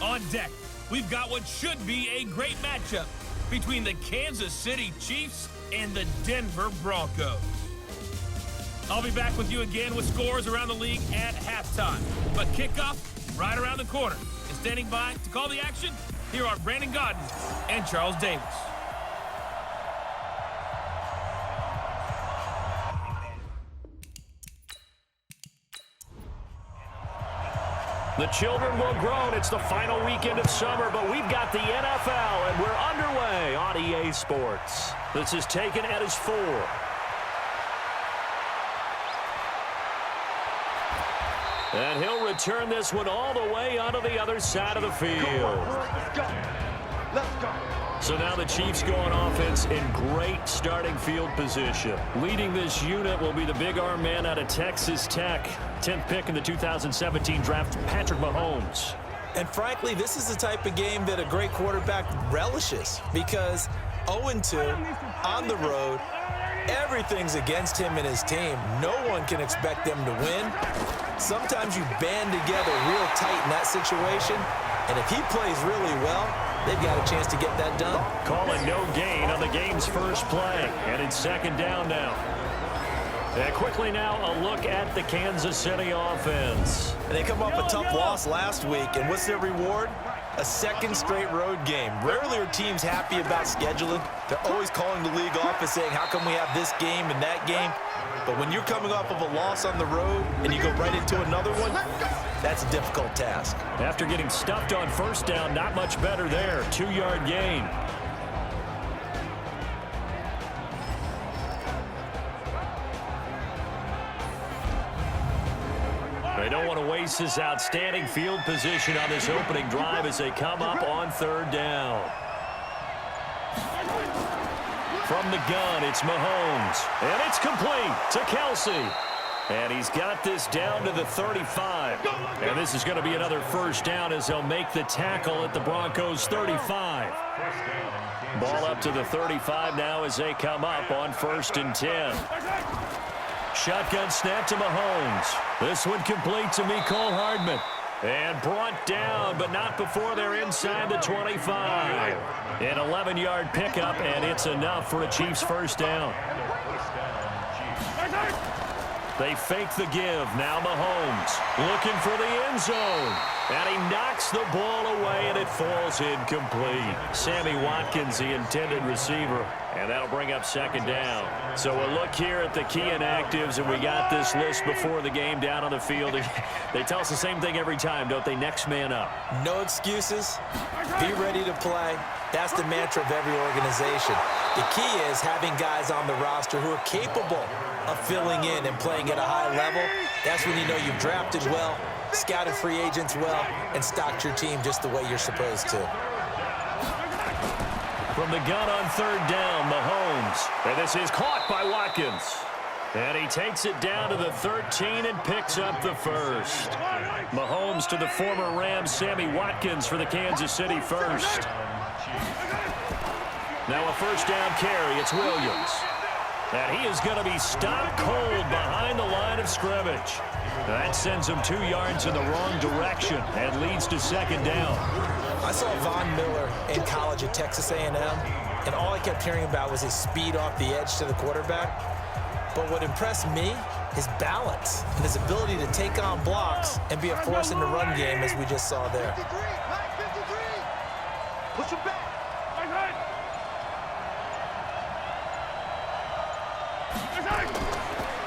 On deck, we've got what should be a great matchup between the Kansas City Chiefs and the Denver Broncos. I'll be back with you again with scores around the league at halftime. But kickoff right around the corner. And standing by to call the action, here are Brandon Godden and Charles Davis. The children will groan. It's the final weekend of summer, but we've got the NFL, and we're underway on EA Sports. This is taken at his 4. And he'll return this one all the way onto the other side of the field. Let's go. So now the Chiefs go on offense in great starting field position. Leading this unit will be the big arm man out of Texas Tech. 10th pick in the 2017 draft, Patrick Mahomes. And frankly, this is the type of game that a great quarterback relishes because 0-2 on the road, everything's against him and his team. No one can expect them to win. Sometimes you band together real tight in that situation, and if he plays really well, they've got a chance to get that done. Calling no gain on the game's first play, and it's second down now. And quickly now, a look at the Kansas City offense. And they come off a tough loss last week, and what's their reward? A second straight road game. Rarely are teams happy about scheduling. They're always calling the league office saying, how come we have this game and that game? But when you're coming off of a loss on the road and you go right into another one, that's a difficult task. After getting stuffed on first down, not much better there. 2-yard gain. They don't want to waste this outstanding field position on this opening drive as they come up on third down. From the gun, it's Mahomes. And it's complete to Kelsey. And he's got this down to the 35. And this is going to be another first down as they'll make the tackle at the Broncos' 35. Ball up to the 35 now as they come up on 1st and 10. Shotgun snap to Mahomes. This one complete to Mecole Hardman. And brought down, but not before they're inside the 25. An 11-yard pickup, and it's enough for a Chiefs first down. They fake the give. Now Mahomes looking for the end zone. And he knocks the ball away, and it falls incomplete. Sammy Watkins, the intended receiver. And that'll bring up second down. So we'll look here at the key inactives, and we got this list before the game down on the field. They tell us the same thing every time, don't they? Next man up. No excuses. Be ready to play. That's the mantra of every organization. The key is having guys on the roster who are capable of filling in and playing at a high level. That's when you know you've drafted well, scouted free agents well, and stocked your team just the way you're supposed to. From the gun on third down, Mahomes. And this is caught by Watkins. And he takes it down to the 13 and picks up the first. Mahomes to the former Rams, Sammy Watkins for the Kansas City first. Now a first down carry, it's Williams. And he is going to be stopped cold behind the line of scrimmage. That sends him 2 yards in the wrong direction and leads to second down. I saw Von Miller in college at Texas A&M, and all I kept hearing about was his speed off the edge to the quarterback. But what impressed me, his balance and his ability to take on blocks and be a force in the run game, as we just saw there. Push him back.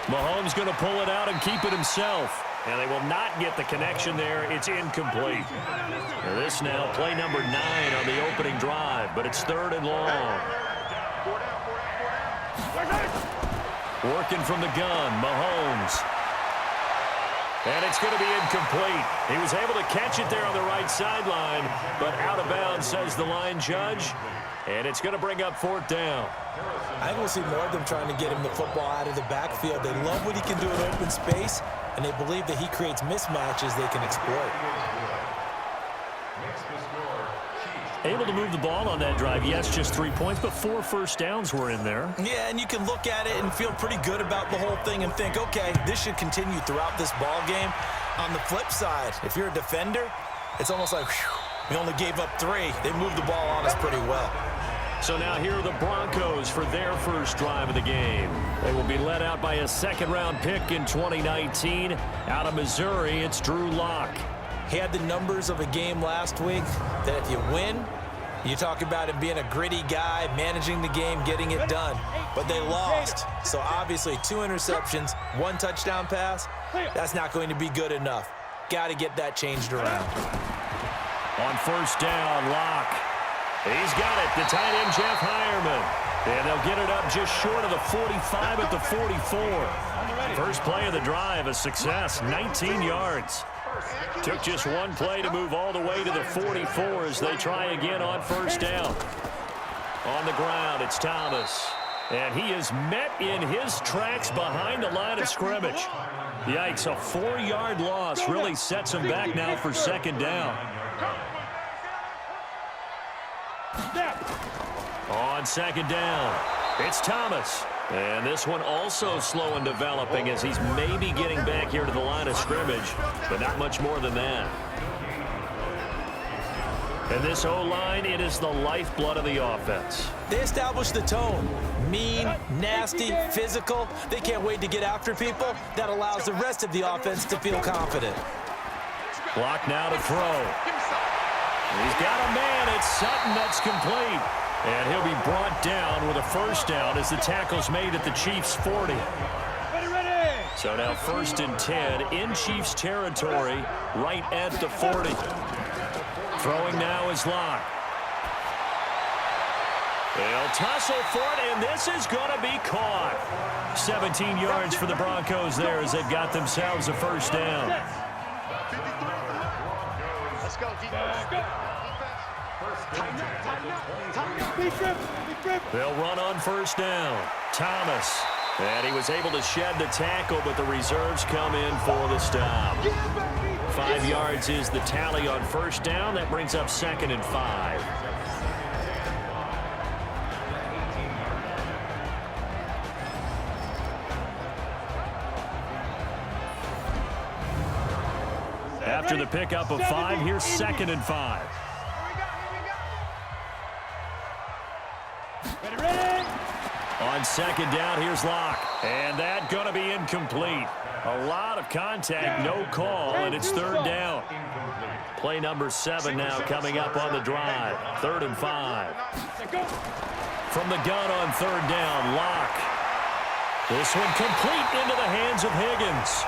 Mahomes going to pull it out and keep it himself. And they will not get the connection there. It's incomplete. And this now, play number 9 on the opening drive, but it's 3rd and long. Working from the gun, Mahomes. And it's going to be incomplete. He was able to catch it there on the right sideline, but out of bounds, says the line judge. And it's going to bring up 4th down. I think we'll see more of them trying to get him the football out of the backfield. They love what he can do in open space, and they believe that he creates mismatches they can exploit. Able to move the ball on that drive. Yes, just 3 points, but 4 first downs were in there. Yeah, and you can look at it and feel pretty good about the whole thing and think, okay, this should continue throughout this ball game. On the flip side, if you're a defender, it's almost like, whew, We only gave up 3. They moved the ball on us pretty well. So now here are the Broncos for their first drive of the game. They will be led out by a second-round pick in 2019. Out of Missouri, it's Drew Lock. He had the numbers of a game last week that if you win, you talk about him being a gritty guy, managing the game, getting it done. But they lost. So obviously 2 interceptions, 1 touchdown pass, that's not going to be good enough. Got to get that changed around. On first down, Lock. He's got it. The tight end, Jeff Hireman. And they'll get it up just short of the 45 at the 44. First play of the drive, a success, 19 yards. Took just 1 play to move all the way to the 44 as they try again on first down. On the ground, it's Thomas. And he is met in his tracks behind the line of scrimmage. Yikes, a 4-yard loss really sets him back now for second down. On second down, it's Thomas. And this one also slow in developing as he's maybe getting back here to the line of scrimmage, but not much more than that. And this O-line, it is the lifeblood of the offense. They established the tone. Mean, nasty, physical. They can't wait to get after people. That allows the rest of the offense to feel confident. Block now to throw. He's got a man. It's Sutton that's complete. And he'll be brought down with a first down as the tackle's made at the Chiefs' 40. So now 1st and 10 in Chiefs territory right at the 40. Throwing now is Lock. They'll tussle for it, and this is going to be caught. 17 yards for the Broncos there as they've got themselves a first down. Let's go, defense. They'll run on first down. Thomas. And he was able to shed the tackle, but the reserves come in for the stop. 5 yards is the tally on first down. That brings up 2nd and 5. After the pickup of 5, here's 2nd and 5. On second down, here's Lock. And that going to be incomplete. A lot of contact, no call, and it's 3rd down. Play number 7 now coming up on the drive. 3rd and 5. From the gun on 3rd down, Lock. This one complete into the hands of Higgins.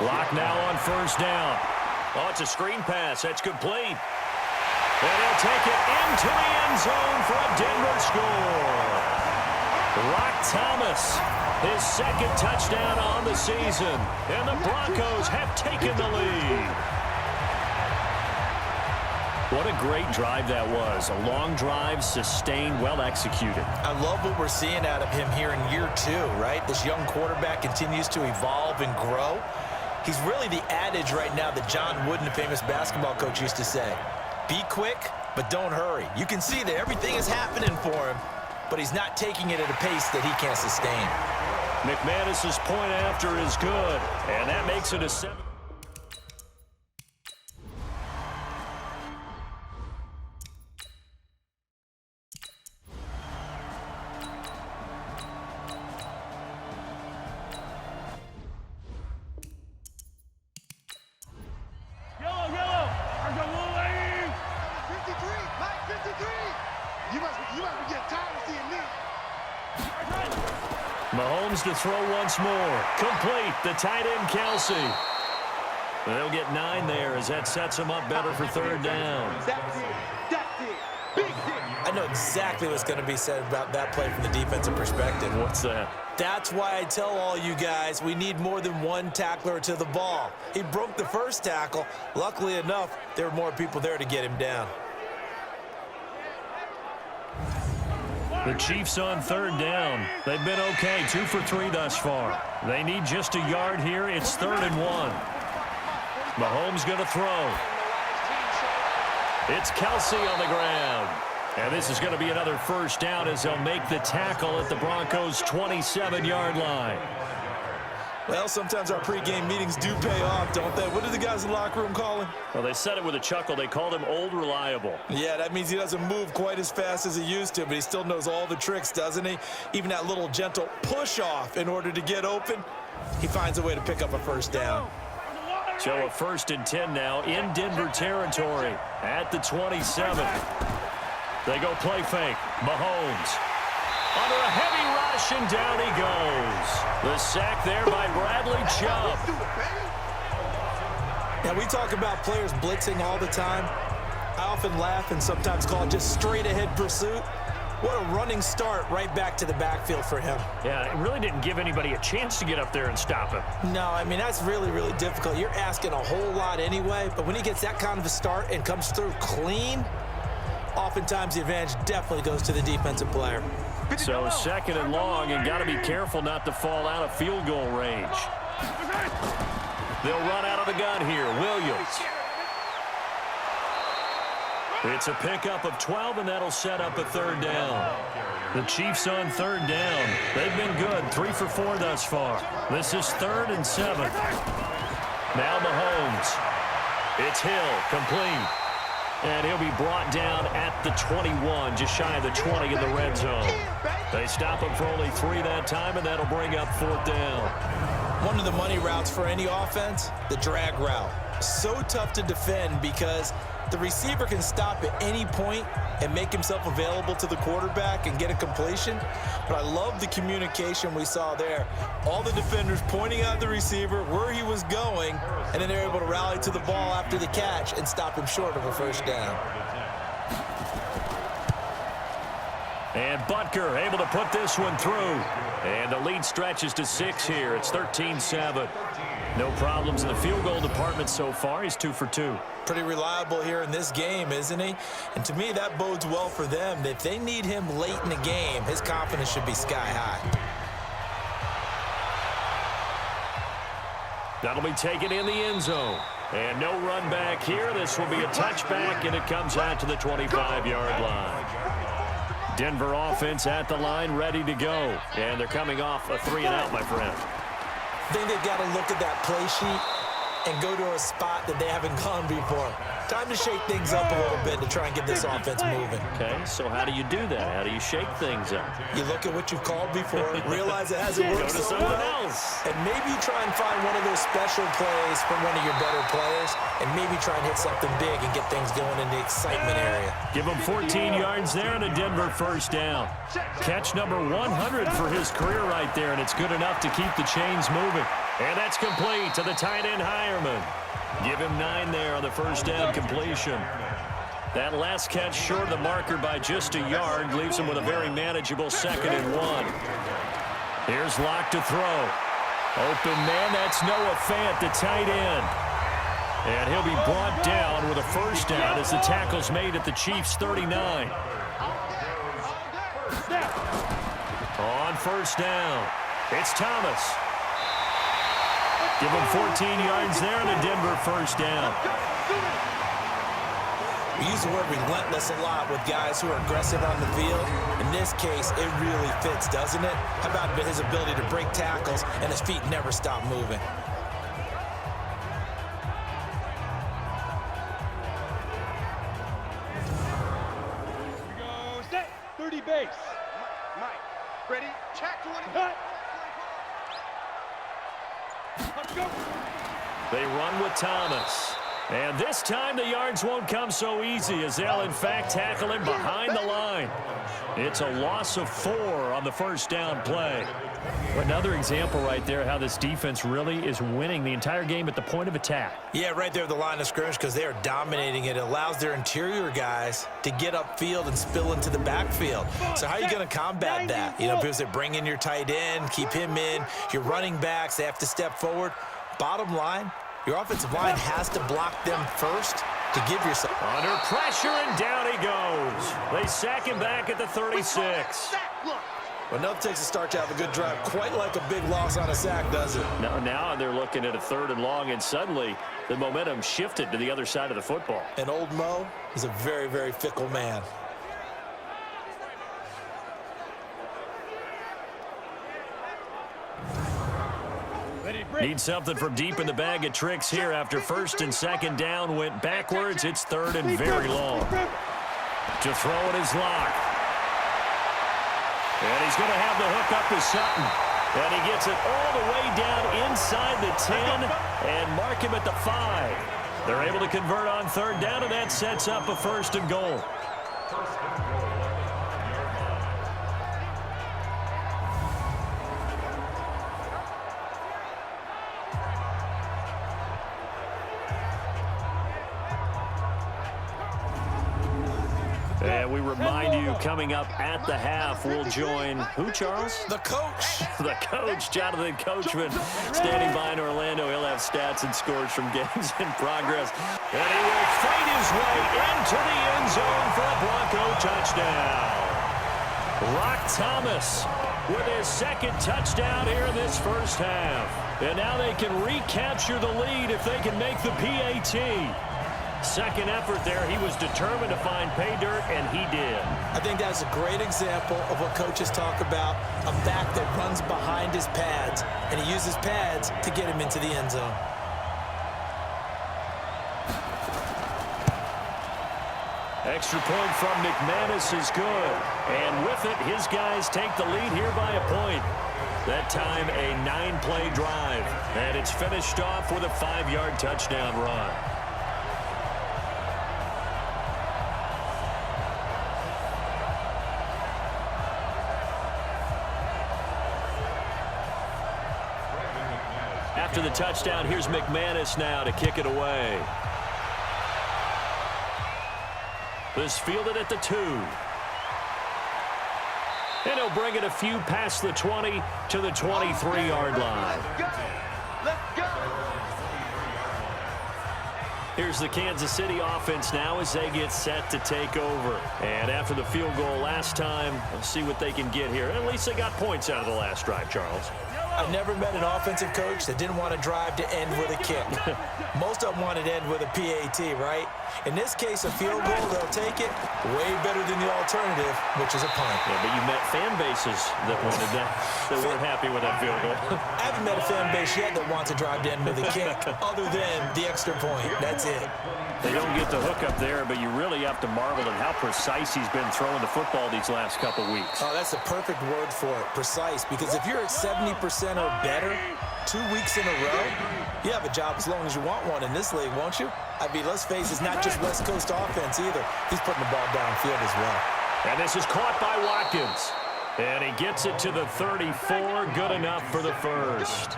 Lock now on first down. Oh, it's a screen pass. That's complete. And he'll take it into the end zone for a Denver score. Rock Thomas, his 2nd touchdown on the season. And the Broncos have taken the lead. What a great drive that was. A long drive, sustained, well executed. I love what we're seeing out of him here in year 2, right? This young quarterback continues to evolve and grow. He's really the adage right now that John Wooden, the famous basketball coach, used to say. Be quick, but don't hurry. You can see that everything is happening for him, but he's not taking it at a pace that he can't sustain. McManus's point after is good, and that makes it a 7. Mahomes to throw once more. Complete. The tight end, Kelsey. They'll get 9 there as that sets them up better for 3rd down. I know exactly what's going to be said about that play from the defensive perspective. What's that? That's why I tell all you guys we need more than one tackler to the ball. He broke the first tackle. Luckily enough, there were more people there to get him down. The Chiefs on 3rd down. They've been okay, 2 for 3 thus far. They need just a yard here. It's 3rd and 1. Mahomes going to throw. It's Kelsey on the ground. And this is going to be another first down as they'll make the tackle at the Broncos' 27-yard line. Well, sometimes our pregame meetings do pay off, don't they? What do the guys in the locker room call him? Well, they said it with a chuckle. They called him Old Reliable. Yeah, that means he doesn't move quite as fast as he used to, but he still knows all the tricks, doesn't he? Even that little gentle push-off in order to get open, he finds a way to pick up a first down. So a 1st and 10 now in Denver territory at the 27. They go play fake. Mahomes under a heavy rush, and down he goes. The sack there by Bradley Chubb. Now, we talk about players blitzing all the time. I often laugh and sometimes call it just straight-ahead pursuit. What a running start right back to the backfield for him. Yeah, it really didn't give anybody a chance to get up there and stop him. No, I mean, that's really, really difficult. You're asking a whole lot anyway, but when he gets that kind of a start and comes through clean, oftentimes the advantage definitely goes to the defensive player. So 2nd and long, and got to be careful not to fall out of field goal range. They'll run out of the gun here. Williams. It's a pickup of 12, and that'll set up a 3rd down. The Chiefs on 3rd down. They've been good, 3 for 4 thus far. This is 3rd and 7. Now Mahomes. It's Hill, complete. And he'll be brought down at the 21, just shy of the 20 in the red zone. They stop him for only 3 that time, and that'll bring up 4th down. One of the money routes for any offense, the drag route. So tough to defend because the receiver can stop at any point and make himself available to the quarterback and get a completion. But I love the communication we saw there. All the defenders pointing out the receiver, where he was going, and then they're able to rally to the ball after the catch and stop him short of a first down. And Butker able to put this one through. And the lead stretches to 6 here. It's 13-7. No problems in the field goal department so far. He's 2 for 2. Pretty reliable here in this game, isn't he? And to me, that bodes well for them. If they need him late in the game, his confidence should be sky high. That'll be taken in the end zone. And no run back here. This will be a touchback, and it comes out to the 25-yard line. Denver offense at the line, ready to go. And they're coming off a 3-and-out, my friend. I think they've got to look at that play sheet and go to a spot that they haven't gone before. Time to shake things up a little bit to try and get this offense moving. Okay, so how do you do that? How do you shake things up? You look at what you've called before, realize it hasn't worked so well, and maybe try and find one of those special plays from one of your better players, and maybe try and hit something big and get things going in the excitement area. Give him 14 yards there and a Denver first down. Catch number 100 for his career right there, and it's good enough to keep the chains moving. And that's complete to the tight end, Hireman. Give him 9 there on the first down completion. That last catch short of the marker by just a yard leaves him with a very manageable 2nd and 1. Here's Locke to throw. Open man, that's Noah Fant, the tight end. And he'll be brought down with a first down as the tackle's made at the Chiefs' 39. On first down, it's Thomas. Give him 14 yards there and a Denver first down. We use the word relentless a lot with guys who are aggressive on the field. In this case, it really fits, doesn't it? How about his ability to break tackles and his feet never stop moving? Here we go, set, 30 base. Mike, ready, check, 20. Cut. Let's go. They run with Thomas. And this time the yards won't come so easy as they'll in fact tackle him behind the line. It's a loss of 4 on the first down play. Another example right there how this defense really is winning the entire game at the point of attack. Yeah, right there at the line of scrimmage because they are dominating it. It allows their interior guys to get upfield and spill into the backfield. So how are you going to combat that? You know, because they bring in your tight end, keep him in. Your running backs, they have to step forward. Bottom line, your offensive line has to block them first to give yourself. Under pressure, and down he goes. They sack him back at the 36. Well, nothing takes a start to have a good drive, quite like a big loss on a sack, does it? Now they're looking at a 3rd and long, and suddenly the momentum shifted to the other side of the football. And old Mo is a very, very fickle man. Need something from deep in the bag of tricks here after first and second down went backwards. It's third and very long. To throw it is Locke. And he's going to have the hook up to Sutton. And he gets it all the way down inside the 10 and mark him at the 5. They're able to convert on third down, and that sets up a first and goal. And we remind you, coming up at the half, we'll join who, Charles? The coach. The coach, Jonathan Coachman, standing by in Orlando. He'll have stats and scores from games in progress. And he will fight his way into the end zone for a Bronco touchdown. Rock Thomas with his second touchdown here in this first half. And now they can recapture the lead if they can make the PAT. Second effort there, he was determined to find pay dirt, and he did. I think that's a great example of what coaches talk about, a back that runs behind his pads, and he uses pads to get him into the end zone. Extra point from McManus is good, and with it, his guys take the lead here by a point. That time, a 9-play drive, and it's finished off with a 5-yard touchdown run. After the touchdown, here's McManus now to kick it away. This fielded at the 2. And he'll bring it a few past the 20 to the 23-yard line. Let's go. Here's the Kansas City offense now as they get set to take over. And after the field goal last time, we'll see what they can get here. At least they got points out of the last drive, Charles. I never met an offensive coach that didn't want to drive to end with a kick. Most of them wanted to end with a PAT, right? In this case, a field goal, they'll take it way better than the alternative, which is a punt. Yeah, but you met fan bases that wanted that weren't happy with that field goal. I haven't met a fan base yet that wants to drive to end with a kick other than the extra point. That's it. They don't get the hook up there, but you really have to marvel at how precise he's been throwing the football these last couple weeks. Oh, that's the perfect word for it, precise, because if you're at 70% or better 2 weeks in a row, you have a job as long as you want one in this league, won't you? I mean, let's face it, it's not just West Coast offense either. He's putting the ball downfield as well. And this is caught by Watkins. And he gets it to the 34, good enough for the first.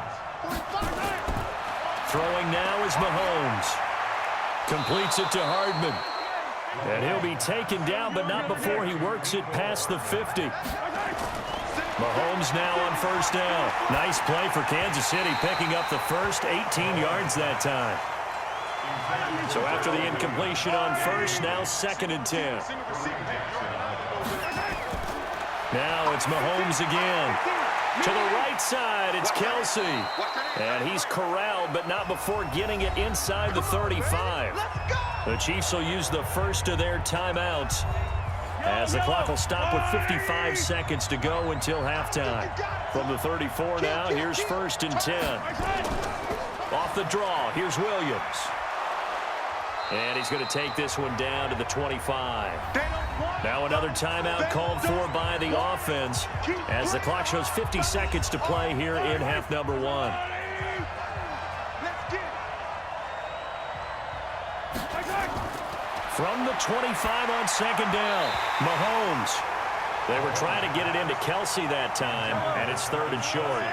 Throwing now is Mahomes. Completes it to Hardman. And he'll be taken down, but not before he works it past the 50. Mahomes now on first down. Nice play for Kansas City, picking up the first, 18 yards that time. So after the incompletion on first, now 2nd and 10. Now it's Mahomes again. To the right side, it's Kelsey. And he's corralled, but not before getting it inside the 35. The Chiefs will use the first of their timeouts, as the clock will stop with 55 seconds to go until halftime. From the 34 now, here's 1st and 10. Off the draw, here's Williams. And he's going to take this one down to the 25. Now another timeout called for by the offense, as the clock shows 50 seconds to play here in half number 1. From the 25 on 2nd down, Mahomes. They were trying to get it into Kelsey that time, and it's 3rd and short.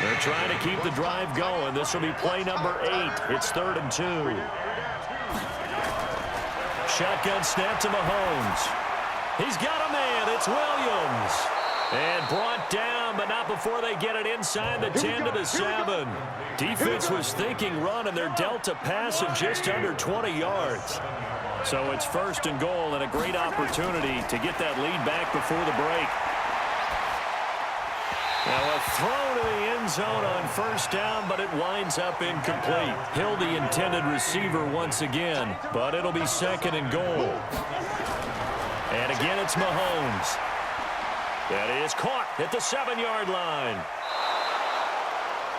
They're trying to keep the drive going. This will be play number 8. It's 3rd and 2. Shotgun snap to Mahomes. He's got a man. It's Williams. And brought down, but not before they get it inside the 10 to the 7. Defense was thinking run, and they're dealt a pass of just under 20 yards. So it's 1st and goal, and a great opportunity to get that lead back before the break. Now a throw to the end zone on first down, but it winds up incomplete. Hill, the intended receiver once again, but it'll be 2nd and goal. And again, it's Mahomes. That is caught at the 7-yard line.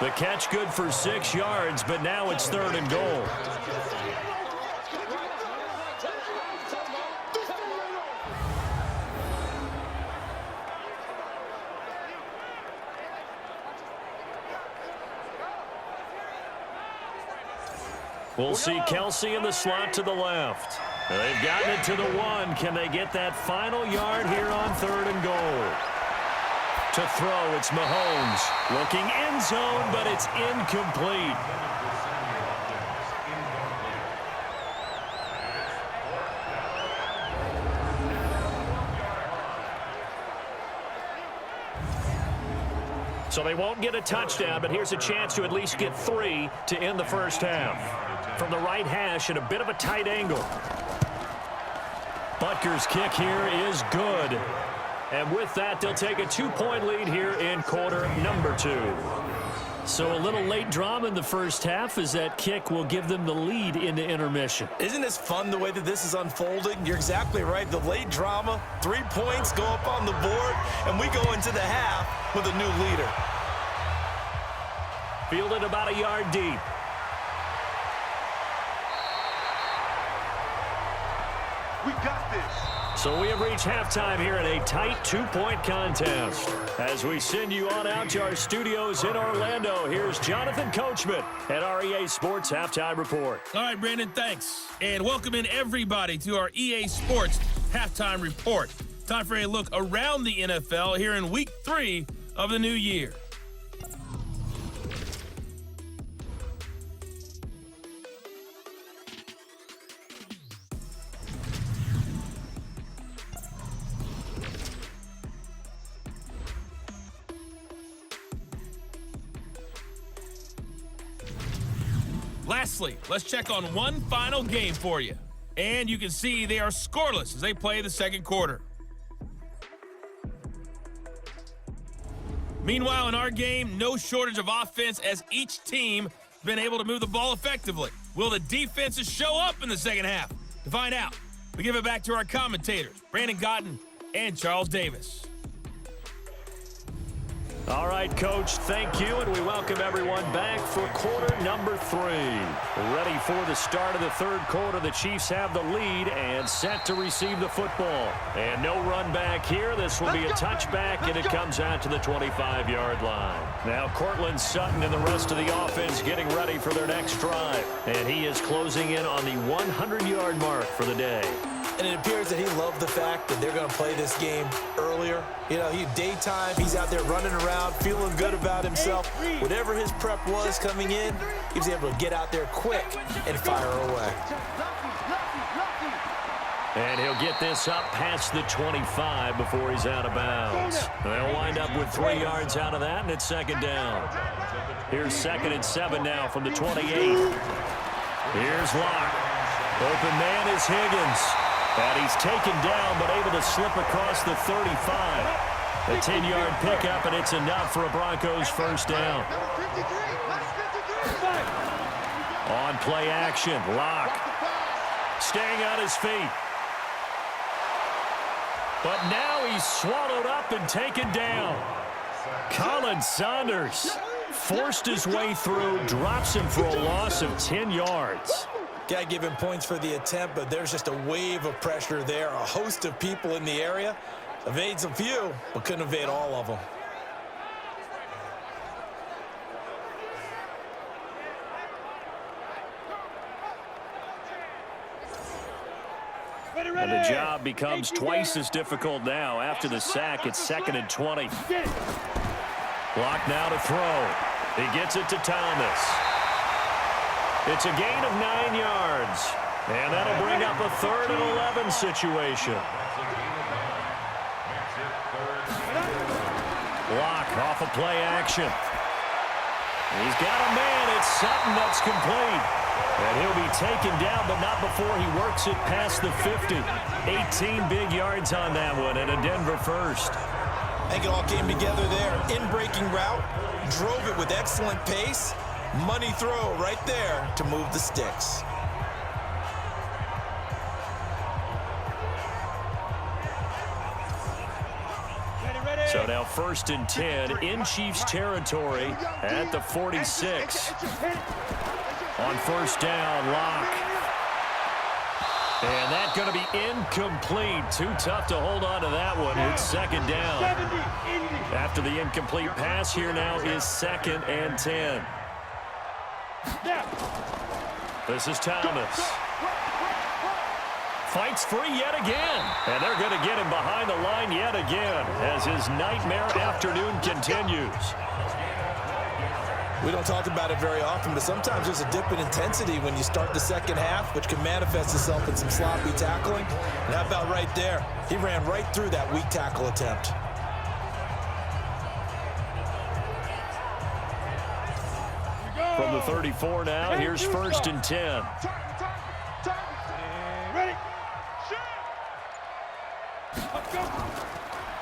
The catch good for 6 yards, but now it's 3rd and goal. We'll see Kelsey in the slot to the left. They've gotten it to the 1. Can they get that final yard here on 3rd and goal? To throw, it's Mahomes. Looking end zone, but it's incomplete. So they won't get a touchdown, but here's a chance to at least get 3 to end the first half. From the right hash at a bit of a tight angle. Butker's kick here is good. And with that, they'll take a 2-point lead here in quarter number 2. So a little late drama in the first half as that kick will give them the lead into intermission. Isn't this fun the way that this is unfolding? You're exactly right. The late drama, 3 points go up on the board, and we go into the half with a new leader. Fielded about a yard deep. We got this. So we have reached halftime here in a tight 2-point contest. As we send you on out to our studios in Orlando, here's Jonathan Coachman at our EA Sports Halftime Report. All right, Brandon, thanks. And welcome in everybody to our EA Sports Halftime Report. Time for a look around the NFL here in Week 3 of the new year. Lastly, let's check on one final game for you. And you can see they are scoreless as they play the second quarter. Meanwhile, in our game, no shortage of offense as each team has been able to move the ball effectively. Will the defenses show up in the second half? To find out, we give it back to our commentators, Brandon Cotton and Charles Davis. All right, Coach, thank you, and we welcome everyone back for quarter number 3. Ready for the start of the third quarter. The Chiefs have the lead and set to receive the football. And no run back here. This will be a touchback, and it comes out to the 25-yard line. Now, Cortland Sutton and the rest of the offense getting ready for their next drive. And he is closing in on the 100-yard mark for the day. And it appears that he loved the fact that they're going to play this game earlier. You know, daytime, he's out there running around, feeling good about himself. Whatever his prep was coming in, he was able to get out there quick and fire away. And he'll get this up past the 25 before he's out of bounds. They'll wind up with 3 yards out of that, and it's second down. Here's 2nd and 7 now from the 28. Here's Locke. Open man is Higgins. And he's taken down, but able to slip across the 35. A 10-yard pickup, and it's enough for a Broncos first down. On play action, Locke. Staying on his feet. But now he's swallowed up and taken down. Colin Saunders forced his way through, drops him for a loss of 10 yards. Got to give him points for the attempt, but there's just a wave of pressure there. A host of people in the area. Evades a few, but couldn't evade all of them. And the job becomes twice as difficult now. After the sack, it's 2nd and 20. Block now to throw. He gets it to Thomas. It's a gain of 9 yards. And that'll bring up a 3rd and 11 situation. Block off of play action. He's got a man. It's Sutton that's complete. And he'll be taken down, but not before he works it past the 50. 18 big yards on that one, and a Denver first. I think it all came together there. In-breaking route, drove it with excellent pace. Money throw right there to move the sticks. So now 1st and 10 in Chiefs territory at the 46. On 1st down, Locke. And that's going to be incomplete. Too tough to hold on to that one. It's 2nd down. After the incomplete pass, here now is 2nd and 10. This is Thomas. Fights free yet again. And they're going to get him behind the line yet again as his nightmare afternoon continues. We don't talk about it very often, but sometimes there's a dip in intensity when you start the second half, which can manifest itself in some sloppy tackling. And how about right there? He ran right through that weak tackle attempt. From the 34 now, here's 1st and 10.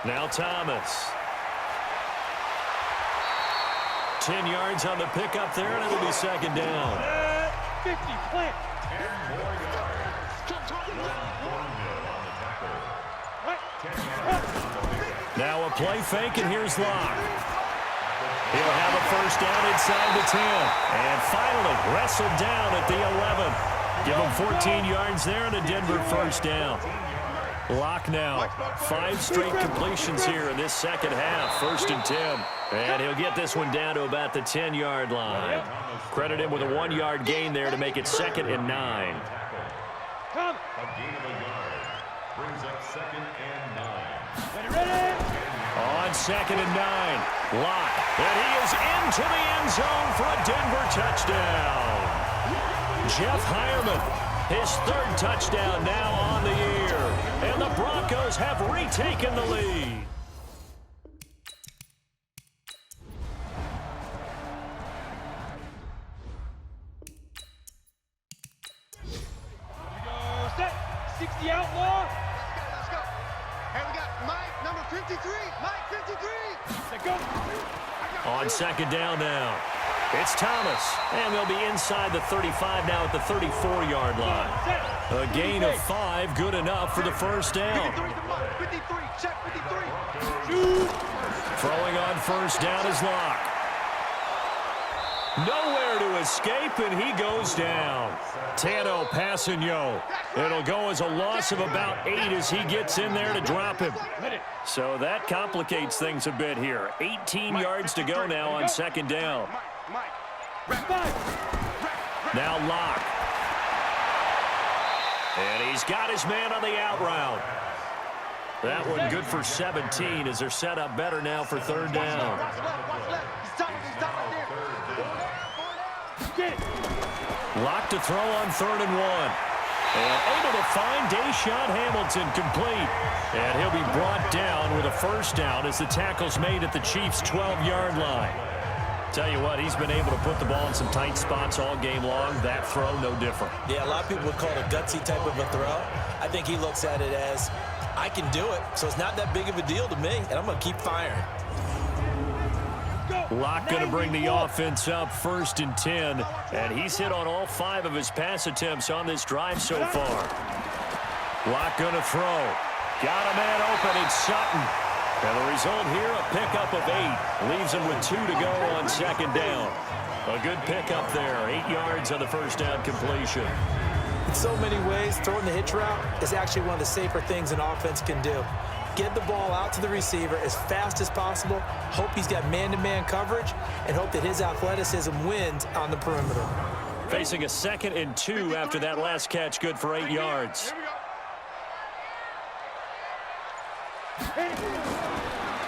Now Thomas. 10 yards on the pickup there, and it'll be 2nd down. 50, plant. Now a play fake, and here's Locke. He'll have a 1st down inside the 10. And finally wrestled down at the 11. Give him 14 yards there and a Denver 1st down. Locke now. 5 straight completions here in this second half. 1st and 10. And he'll get this one down to about the 10-yard line. Credit him with a 1-yard gain there to make it 2nd and 9. Come. Brings up 2nd and 9. Ready. On 2nd and 9. Locke. And he is into the end zone for a Denver touchdown. Jeff Hireman. His 3rd touchdown now on the year. And the Broncos have retaken the lead. Go set. 60 outlaw. Let's go. Hey, we got Mike, number 53. Mike, 53. Let's go. On 2nd down now. It's Thomas, and they'll be inside the 35 now at the 34-yard line. A gain of 5, good enough for the 1st down. 53, check 53. Throwing on 1st down is Locke. Nowhere to escape, and he goes down. Tano Passanio. It'll go as a loss of about 8 as he gets in there to drop him. So that complicates things a bit here. 18 yards to go now on 2nd down. Now Locke. And he's got his man on the out route. That one good for 17 as they're set up better now for 3rd down. Locke to throw on 3rd and 1. And able to find Deshaun Hamilton complete. And he'll be brought down with a 1st down as the tackle's made at the Chiefs' 12-yard line. Tell you what, he's been able to put the ball in some tight spots all game long. That throw, no different. Yeah, a lot of people would call it a gutsy type of a throw. I think he looks at it as, I can do it, so it's not that big of a deal to me, and I'm going to keep firing. Locke going to bring the offense up 1st and 10, and he's hit on all 5 of his pass attempts on this drive so far. Locke going to throw. Got a man open, it's Sutton. And the result here, a pickup of 8. Leaves him with 2 to go on 2nd down. A good pickup there. 8 yards on the 1st down completion. In so many ways, throwing the hitch route is actually one of the safer things an offense can do. Get the ball out to the receiver as fast as possible, hope he's got man-to-man coverage, and hope that his athleticism wins on the perimeter. Facing a 2nd and 2 after that last catch, good for 8 yards.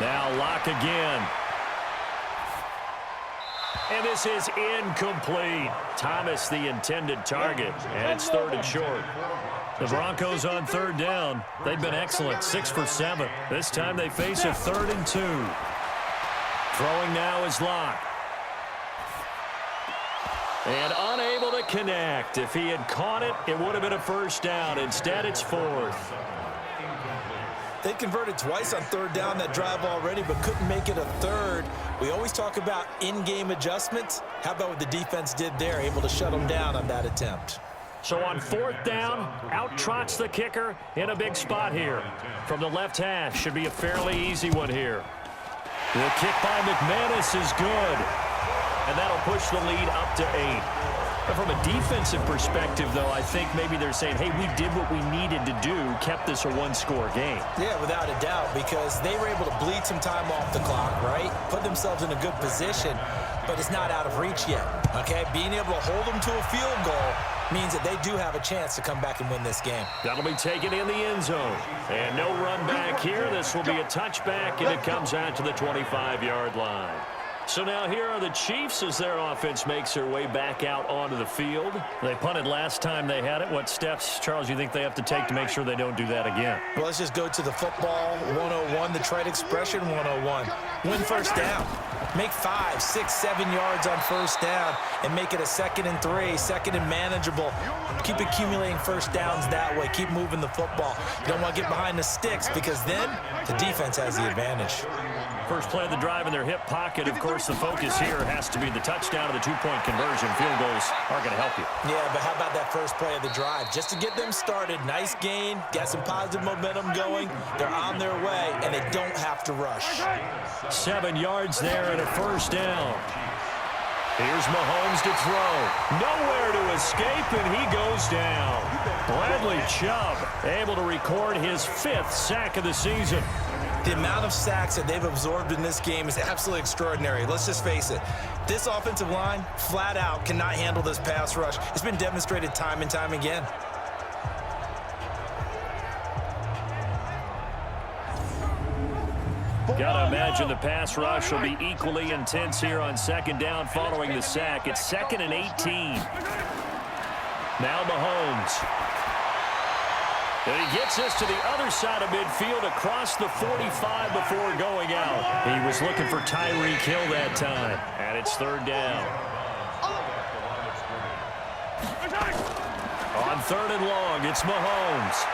Now Locke again. And this is incomplete. Thomas the intended target, and it's 3rd and short. The Broncos on 3rd down. They've been excellent, 6 for 7. This time they face a 3rd and 2. Throwing now is Locke. And unable to connect. If he had caught it, it would have been a 1st down. Instead, it's 4th. They converted twice on 3rd down that drive already, but couldn't make it a 3rd. We always talk about in-game adjustments. How about what the defense did there, able to shut them down on that attempt? So on 4th down, out trots the kicker in a big spot here. From the left hash, should be a fairly easy one here. The kick by McManus is good. And that'll push the lead up to 8. But from a defensive perspective, though, I think maybe they're saying, hey, we did what we needed to do, kept this a one-score game. Yeah, without a doubt, because they were able to bleed some time off the clock, right? Put themselves in a good position, but it's not out of reach yet, okay? Being able to hold them to a field goal means that they do have a chance to come back and win this game. That'll be taken in the end zone. And no run back here. This will be a touchback, and it comes out to the 25-yard line. So now here are the Chiefs as their offense makes their way back out onto the field. They punted last time they had it. What steps, Charles, you think they have to take to make sure they don't do that again? Well, let's just go to the football 101, the trade expression 101. Win first down. Make 5, 6, 7 yards on first down and make it a 2nd and 3, 2nd and manageable. Keep accumulating first downs that way. Keep moving the football. You don't want to get behind the sticks because then the defense has the advantage. First play of the drive in their hip pocket. Of course, the focus here has to be the touchdown of the two-point conversion. Field goals are going to help you. Yeah, but how about that first play of the drive? Just to get them started, nice gain, got some positive momentum going. They're on their way, and they don't have to rush. 7 yards there and a first down. Here's Mahomes to throw. Nowhere to escape, and he goes down. Bradley Chubb able to record his 5th sack of the season. The amount of sacks that they've absorbed in this game is absolutely extraordinary. Let's just face it. This offensive line, flat out, cannot handle this pass rush. It's been demonstrated time and time again. Gotta imagine the pass rush will be equally intense here on 2nd down following the sack. It's 2nd and 18. Now Mahomes. And he gets us to the other side of midfield across the 45 before going out. He was looking for Tyreek Hill that time. And it's 3rd down. On 3rd and long, it's Mahomes.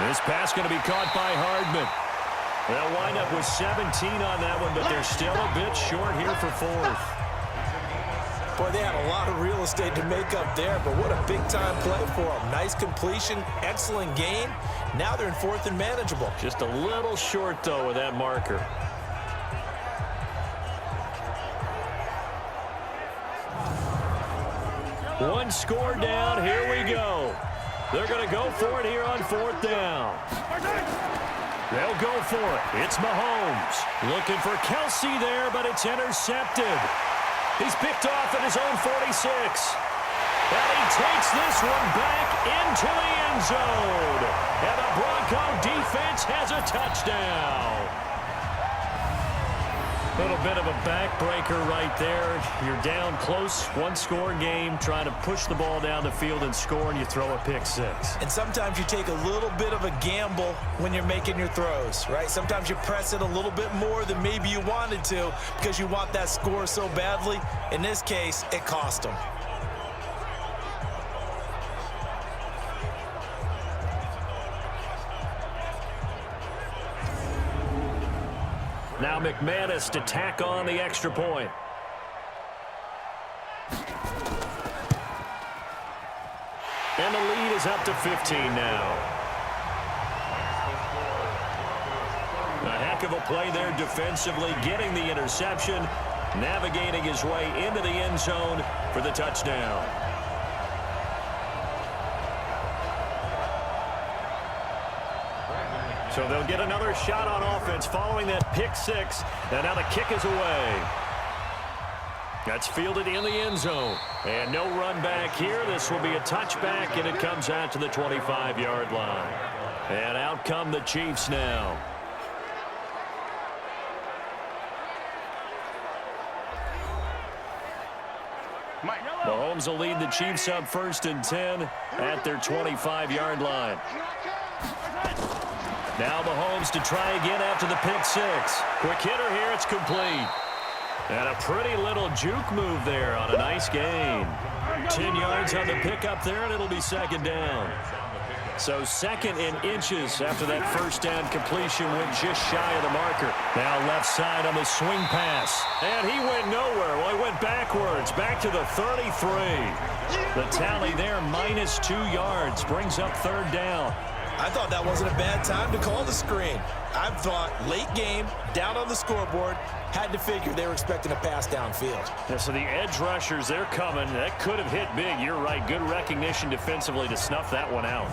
This pass going to be caught by Hardman. They'll wind up with 17 on that one, but they're still a bit short here for 4th. Boy, they had a lot of real estate to make up there, but what a big-time play for them. Nice completion, excellent gain. Now they're in 4th and manageable. Just a little short, though, with that marker. One score down. Here we go. They're going to go for it here on 4th down. They'll go for it. It's Mahomes. Looking for Kelsey there, but it's intercepted. He's picked off at his own 46. And he takes this one back into the end zone. And the Bronco defense has a touchdown. A little bit of a backbreaker right there. You're down close, one-score game, trying to push the ball down the field and score, and you throw a pick 6. And sometimes you take a little bit of a gamble when you're making your throws, right? Sometimes you press it a little bit more than maybe you wanted to because you want that score so badly. In this case, it cost them. Now McManus to tack on the extra point. And the lead is up to 15 now. A heck of a play there defensively, getting the interception, navigating his way into the end zone for the touchdown. So they'll get another shot on offense following that pick 6. And now the kick is away. That's fielded in the end zone. And no run back here. This will be a touchback, and it comes out to the 25-yard line. And out come the Chiefs now. Mahomes will lead the Chiefs up 1st and 10 at their 25-yard line. Now Mahomes to try again after the pick 6. Quick hitter here, it's complete. And a pretty little juke move there on a nice gain. 10 yards on the pickup there, and it'll be 2nd down. So 2nd and inches after that first down completion, went just shy of the marker. Now left side on the swing pass. And he went nowhere. Well, he went backwards, back to the 33. The tally there, -2 yards, brings up 3rd down. I thought that wasn't a bad time to call the screen. I thought late game, down on the scoreboard, had to figure they were expecting a pass downfield. Yeah, so the edge rushers, they're coming. That could have hit big. You're right. Good recognition defensively to snuff that one out.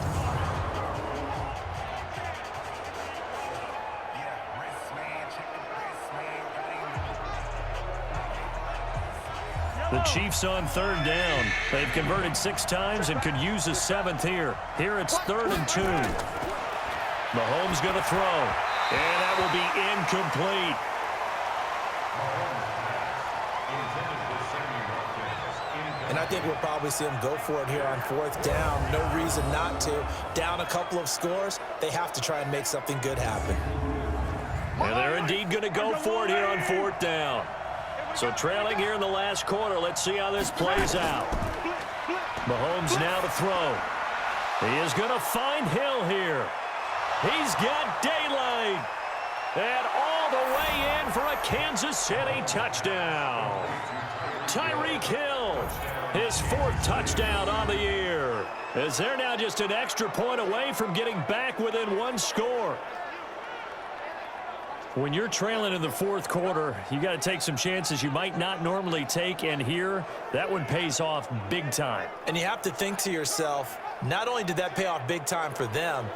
The Chiefs on third down. They've converted 6 times and could use a 7th here. Here it's 3rd and 2. Mahomes going to throw. And that will be incomplete. And I think we'll probably see them go for it here on 4th down. No reason not to. Down a couple of scores, they have to try and make something good happen. And they're indeed going to go for it here on 4th down. So trailing here in the last quarter. Let's see how this plays out. Mahomes now to throw. He is going to find Hill here. He's got daylight. And all the way in for a Kansas City touchdown. Tyreek Hill, his 4th touchdown on the year. As they're now just an extra point away from getting back within 1 score. When you're trailing in the 4th quarter, you got to take some chances you might not normally take, and here, that one pays off big time. And you have to think to yourself, not only did that pay off big time for them,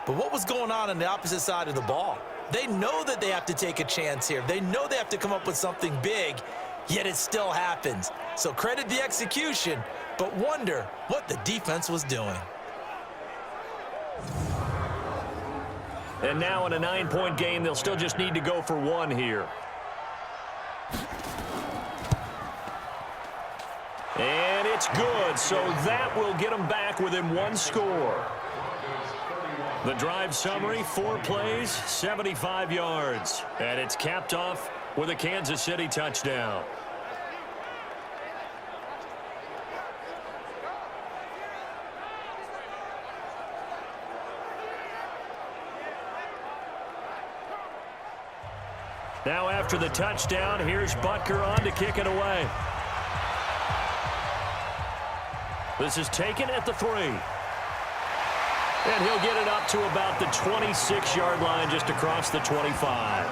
but what was going on the opposite side of the ball? They know that they have to take a chance here. They know they have to come up with something big, yet it still happens. So credit the execution, but wonder what the defense was doing. And now in a 9-point game, they'll still just need to go for 1 here. And it's good, so that will get them back within 1 score. The drive summary, 4 plays, 75 yards. And it's capped off with a Kansas City touchdown. Now after the touchdown, here's Butker on to kick it away. This is taken at the 3. And he'll get it up to about the 26-yard line, just across the 25.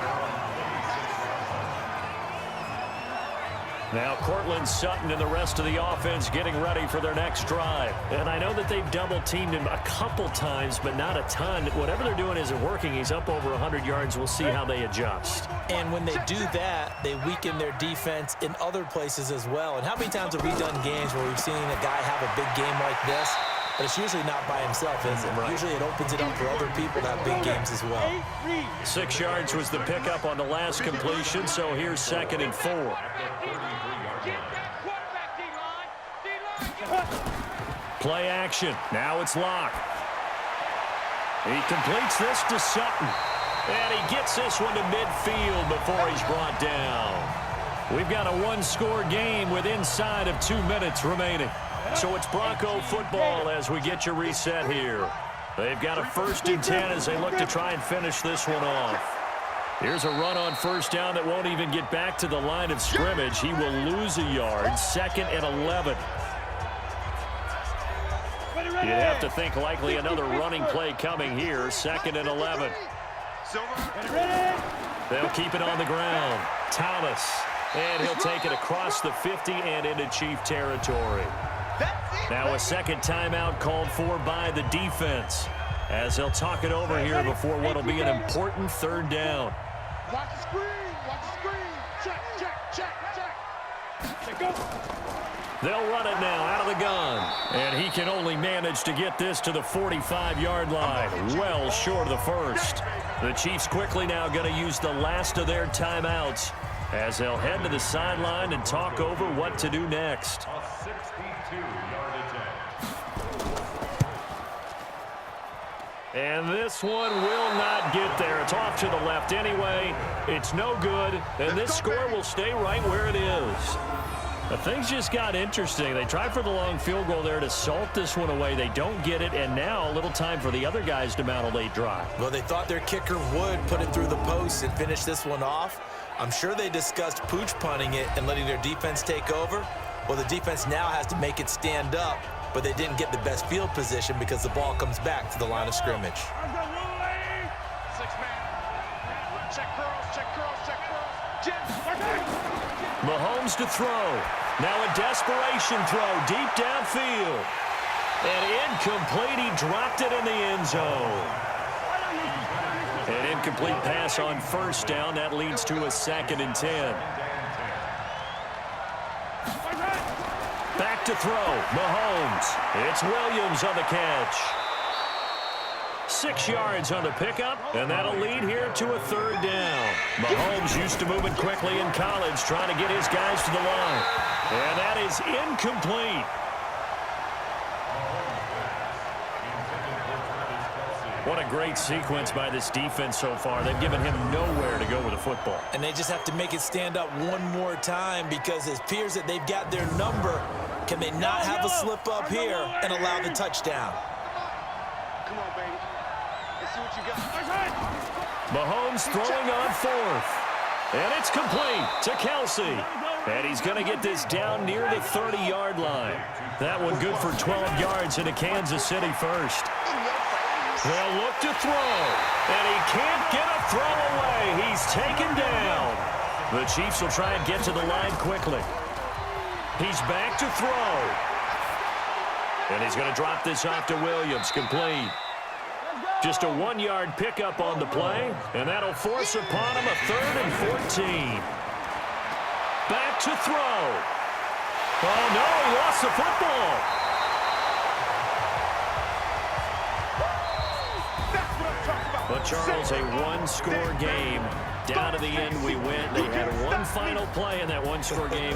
Now Cortland Sutton and the rest of the offense getting ready for their next drive. And I know that they've double-teamed him a couple times, but not a ton. Whatever they're doing isn't working. He's up over 100 yards. We'll see how they adjust. And when they do that, they weaken their defense in other places as well. And how many times have we done games where we've seen a guy have a big game like this? But it's usually not by himself, is it? Right. Usually it opens it up for other people to have big games as well. 6 yards was the pickup on the last completion, so here's 2nd and 4. Play action. Now it's Locke. He completes this to Sutton. And he gets this one to midfield before he's brought down. We've got a 1-score game with inside of 2 minutes remaining. So it's Bronco football as we get you reset here. They've got a 1st and 10 as they look to try and finish this one off. Here's a run on 1st down that won't even get back to the line of scrimmage. He will lose a yard. 2nd and 11. You'd have to think likely another running play coming here. 2nd and 11. They'll keep it on the ground. Thomas. And he'll take it across the 50 and into Chief territory. Now a 2nd timeout called for by the defense, as they'll talk it over here before what will be an important 3rd down. Watch the screen. Watch the screen. Check, check, check, check. Go. They'll run it now out of the gun. And he can only manage to get this to the 45-yard line. Well short of the 1st. The Chiefs quickly now going to use the last of their timeouts as they'll head to the sideline and talk over what to do next. A 62-yard attempt. And this one will not get there. It's off to the left anyway. It's no good. And this score will stay right where it is. But things just got interesting. They tried for the long field goal there to salt this one away. They don't get it, and now a little time for the other guys to mount a late drive. Well, they thought their kicker would put it through the post and finish this one off. I'm sure they discussed pooch punting it and letting their defense take over. Well, the defense now has to make it stand up but they didn't get the best field position because the ball comes back to the line of scrimmage. Mahomes to throw. Now a desperation throw deep downfield. And incomplete. He dropped it in the end zone. An incomplete pass on first down. That leads to a 2nd and 10. Back to throw. Mahomes. It's Williams on the catch. 6 yards on the pickup, and that'll lead here to a 3rd down. Mahomes used to moving quickly in college, trying to get his guys to the line. And that is incomplete. What a great sequence by this defense so far. They've given him nowhere to go with the football. And they just have to make it stand up one more time because it appears that they've got their number. Can they not have a slip up here and allow the touchdown? Come on, baby. Let's see what you got. Mahomes throwing on 4th. And it's complete to Kelsey. And he's going to get this down near the 30-yard line. That one good for 12 yards into Kansas City first. They'll look to throw, and he can't get a throw away. He's taken down. The Chiefs will try and get to the line quickly. He's back to throw. And he's going to drop this off to Williams, complete. Just a 1-yard pickup on the play, and that'll force upon him a 3rd and 14. Back to throw. Oh, no, he lost the football. But, Charles, a one-score game. Down to the end we went. They had one final play in that one-score game.